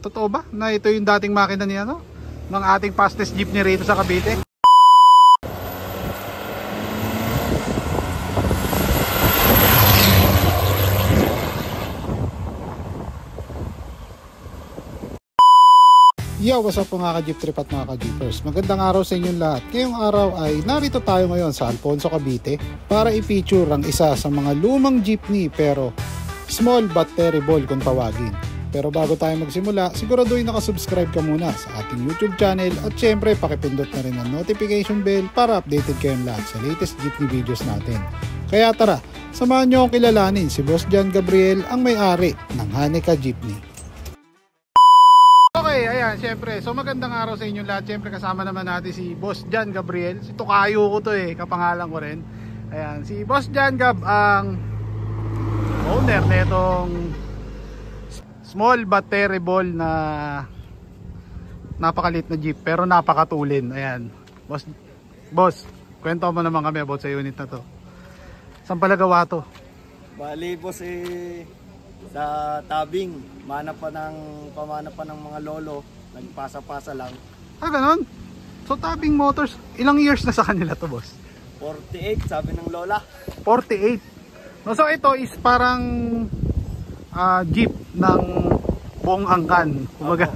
totoo ba na ito yung dating makina ni ano? Ng ating fastest jeepney rito sa Cavite? Yo, what's up mga ka-jeep trip at mga ka-jeepers? Magandang araw sa inyong lahat. Ngayong araw ay narito tayo ngayon sa Alfonso, Cavite para i-feature ang isa sa mga lumang jeepney pero small but terrible kung tawagin. Pero bago tayo magsimula, siguraduhin nakasubscribe ka muna sa ating YouTube channel at syempre pakipindot na rin ang notification bell para updated kayong lahat sa latest jeepney videos natin. Kaya tara, samahan nyo akong kilalanin si Boss John Gabriel, ang may-ari ng Hanika Jeepney. Okay, ayan, syempre. So magandang araw sa inyong lahat. Syempre kasama naman natin si Boss John Gabriel. Si Tokayo ko to kapangalan ko rin. Ayan, si Boss John Gab ang owner nitong small but terrible na napakalit na jeep pero napakatulin. Ayan. Boss, kwento mo naman kami about sa unit na to. Saan pala gawa to? Bali boss sa tabing, pamana pa ng mga lolo, nagpasa-pasa lang. Ah, ganon? So tabing motors, ilang years na sa kanila to, boss? 48 sabi ng lola. 48. No, so ito is parang jeep ng buong angkan. Kumbaga,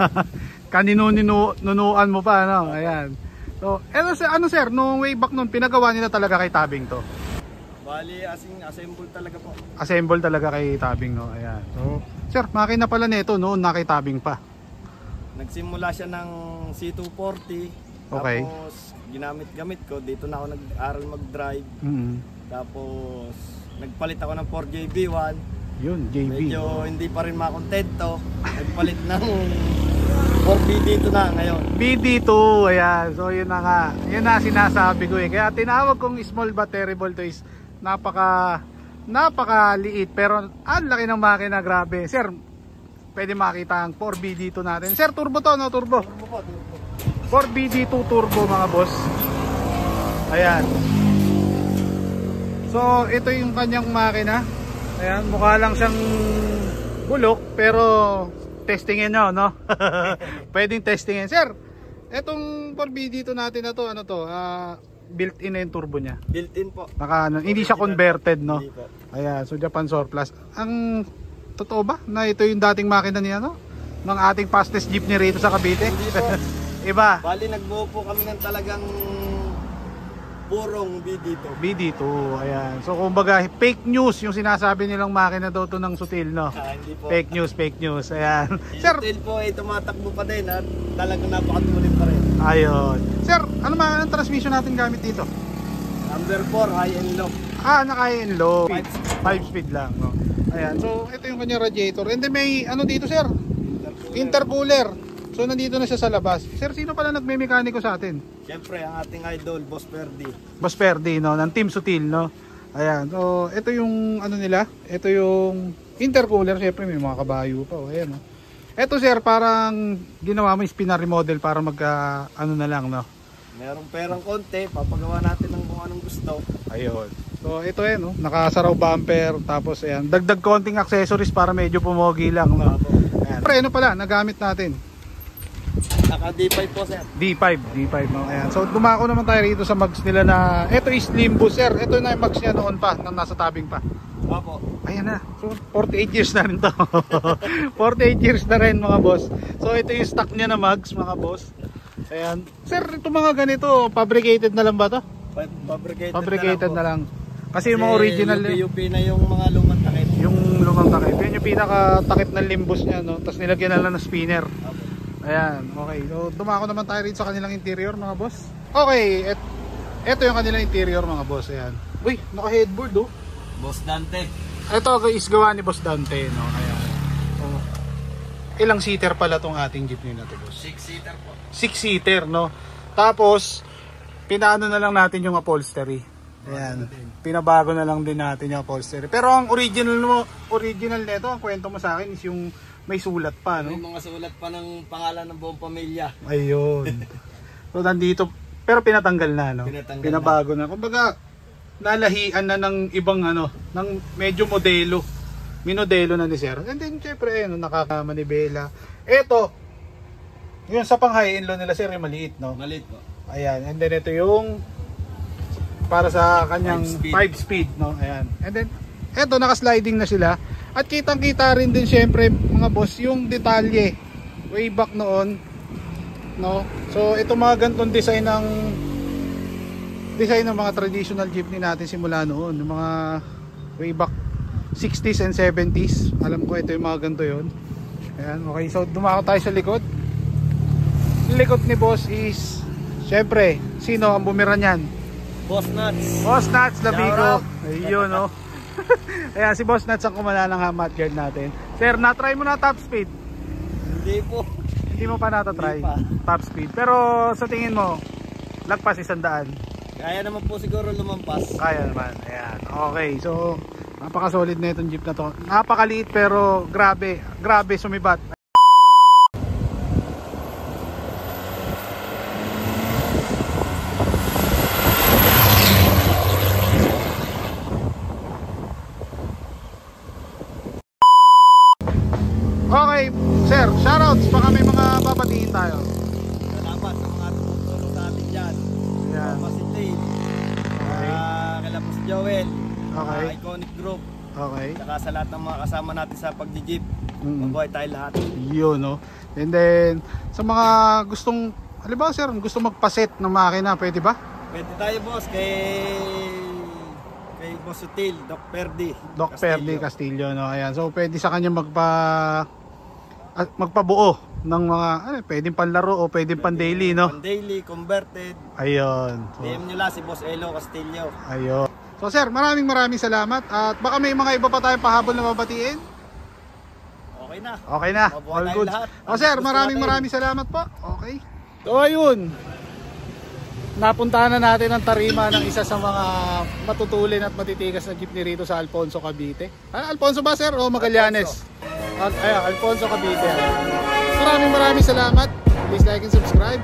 kanino-nunuan mo pa, no? Ayan. So, ano sir, no way back noon, pinagawa nila talaga kay tabing to? Bali, assemble talaga po. Assemble talaga kay tabing, no? Ayan. So, sir, makina pala nito noon na kay tabing pa. Nagsimula siya ng C240. Okay. Tapos, ginamit-gamit ko. Dito na ako nag-aral mag-drive. Tapos, nagpalit ako ng 4JB1. Yun, JB. Medyo hindi pa rin makontento. Nagpalit ng 4BD2 na ngayon. BD2, ayan. So, yun na nga. Yun na sinasabi ko Kaya tinawag kong small but terrible to is napakaliit pero ang laki ng makina, grabe. Sir, pwede makita ang 4BD2 natin. Sir, turbo to, no? Turbo. Turbo po, turbo. 4BD2 turbo mga boss. Ayan. So, ito yung kanyang makina. Ayan, mukha lang siyang bulok pero testingin nyo, no? Pwedeng testingin. Sir, etong 4BD2 natin na to, ano to? Built-in na yung turbo niya. Built-in po. Hindi siya converted, no? Hindi po. Ayan, so Japan Surplus. Ang totoo ba na ito yung dating makina niya, no? Ng ating fastest jeepney rito sa Cavite? Hindi po. Iba. Bali, nagbuo po kami ng talagang purong BD2, ayan. So kumbaga fake news yung sinasabi nilang makina daw to ng sutil, no? Hindi po. Fake news, ayan. Sir, sutil po tumatakbo pa din at talagang napakatuloy pa rin. Ayun. Sir, ano mga ang transmission natin gamit dito? Number 4, high and low. Naka-high and low. 5 speed lang, no? Ayan, so ito yung kanya radiator. And then may ano dito, sir? Intercooler. So nandito na siya sa labas. Sir, sino pala nagme-mekaniko sa atin? Siyempre, ang ating idol, Boss Perdi. Boss Perdi, no? Ng Team Sutil, no? Ayan. So, ito yung ano nila. Ito yung intercooler. Siyempre, may mga kabayo pa. Ayan, no? Ito, sir, parang ginawa mo yung spinner remodel para ano na lang, no? Merong perang konti, papagawa natin ng kung anong gusto. Ayun. So, ito no? Nakasaraw bumper. Tapos, ayan. Dagdag konting accessories para medyo pumogi lang, no? Ayan. Pero, ano pala, nagamit natin? Naka D5 po, sir. D5, no? Ayan. So dumako naman tayo rito sa mags nila na ito is limbo, sir. Ito na yung mags niya noon pa, nang nasa tabing pa. Opo. Ayan na. So 48 years na rin to. 48 years na rin, mga boss. So ito yung stock niya na mags, mga boss. Ayan. Sir, ito mga ganito, fabricated na lang ba to? Fabricated na lang. Kasi yung mga original UP na yung mga lumang takip. Yung lumang takip. Yan yung pinaka-takip ng limbos niya, no? Tapos nilagyan na lang ng spinner. Opo. Ayan, okay. So, dumako naman tayo rito sa kanilang interior, mga boss. Okay, ito yung kanilang interior, mga boss. Ayan. Uy, naka-headboard, oh. Boss Dante. Ito is gawa ni Boss Dante, no? Ayan. So, ilang seater pala tong ating jeepney na to, boss? 6-seater po. 6-seater, no? Tapos, pinaano na lang natin yung upholstery. Ayan. Pinabago na lang din natin yung upholstery. Pero ang original nito, ang kwento mo sa akin is yung may sulat pa, no? May mga sulat pa ng pangalan ng buong pamilya. Ayun. So nandito, pero pinatanggal na, no? Pinabago na. Kumbaga, nalahian na ng ibang ng medyo modelo. minodelo na ni sir. And then syempre ayun, nakakamanibela. Ito, yung sa pang high end low nila sir, yung maliit, no? Maliit po. Ayan, and then ito yung para sa kanyang 5 speed, no? Ayan. And then ito, naka-sliding na sila. At kitang-kita rin din syempre mga boss yung detalye way back noon, no? So ito mga ganitong design ng mga traditional jeepney natin simula noon, yung mga way back 60s and 70s. Alam ko ito yung mga ganito yon. Ayan, okay. So dumako tayo sa likod. Yung likod ni boss is syempre, sino ang bumira niyan? Boss Nuts. Boss Nuts Labigo. Ayun, no. Ayan, si Boss Nuts ang kumana ng mat guard natin. Sir, na-try mo na top speed? Hindi po. Hindi mo pa na-try top speed. Pero sa tingin mo, lagpas 100? Kaya naman po siguro lumampas. Kaya naman. Ayan. Okay, so napaka-solid na itong jeep na to. Napakaliit pero grabe sumibat. Okay, sir, shoutouts. Baka may mga babatiin tayo. Salamat sa mga tumutulong sa atin dyan. Ayan. Si Dave. Okay. Kala po si Joel. Okay. Iconic Group. Okay. Saka sa lahat ng mga kasama natin sa pagdi-jeep. Mabuhay tayo lahat. Yun, no? And then, sa mga gustong, halimbawa sir, gusto magpaset ng makina, pwede ba? Pwede tayo boss kay Boss Sutil, Doc Perdi. Doc Perdi Castillo, no? Ayan. So, pwede sa kanya magpabuo ng mga, pwedeng panlaro o pwedeng pan-daily, no? Pan-daily, converted. Ayun. So, DM nyo lang si Boss Elo Castillo. ayun. So, sir, maraming salamat. At baka may mga iba pa tayong pahabol na babatiin. Okay na. Okay na. Mabuhay All tayong good. lahat. O sir, Gusto maraming natin. salamat po. Okay. So, ayun. Napuntahan na natin ang tarima ng isa sa mga matutulin at matitigas na jeepney rito sa Alfonso, Cavite. Alfonso ba sir o Magallanes? Alfonso, Cavite. Maraming salamat. Please like and subscribe.